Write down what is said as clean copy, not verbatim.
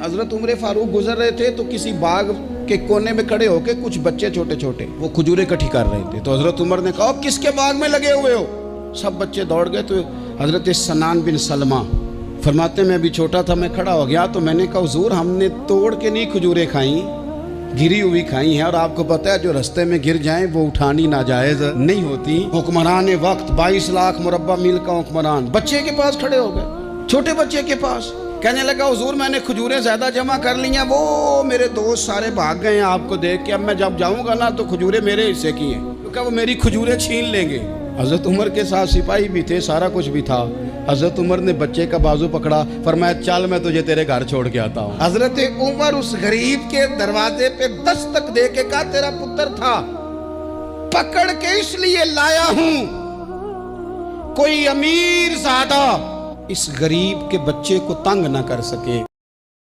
हजरत उमर फारूक गुजर रहे थे तो किसी बाग के कोने में खड़े होके कुछ बच्चे छोटे छोटे वो खजूरें इकट्ठी कर रहे थे। तो हजरत उमर ने कहा किसके बाग में लगे हुए हो? सब बच्चे दौड़ गए। तो हजरत सनान बिन सलमा फरमाते मैं अभी छोटा था, मैं खड़ा हो गया तो मैंने कहा हुजूर हमने तोड़ के नहीं खजूरें खाई, गिरी हुई खाई हैं। और आपको पता है जो रास्ते में गिर जाएं वो उठानी नाजायज नहीं होती। हुक्मरान वक्त 22 लाख मुरब्बा मील का हुक्मरान बच्चे के पास खड़े हो गए, छोटे बच्चे के पास। कहने लगा हुजूर मैंने खजूरें ज्यादा जमा कर ली हैं, वो मेरे दोस्त सारे भाग गए हैं आपको देख के। अब मैं जब जाऊंगा ना तो खजूरें मेरे हिस्से की हैं, क्योंकि वो मेरी खजूरें छीन लेंगे। हजरत उमर के साथ सिपाही भी थे, सारा कुछ भी था। हजरत उमर ने बच्चे का बाजू पकड़ा, फरमाया चल मैं तुझे तेरे घर छोड़ के आता हूँ। हजरत उमर उस गरीब के दरवाजे पे दस्तक दे के कहा तेरा पुत्र था, पकड़ के इसलिए लाया हूं कोई अमीर ज़ादा इस गरीब के बच्चे को तंग ना कर सके।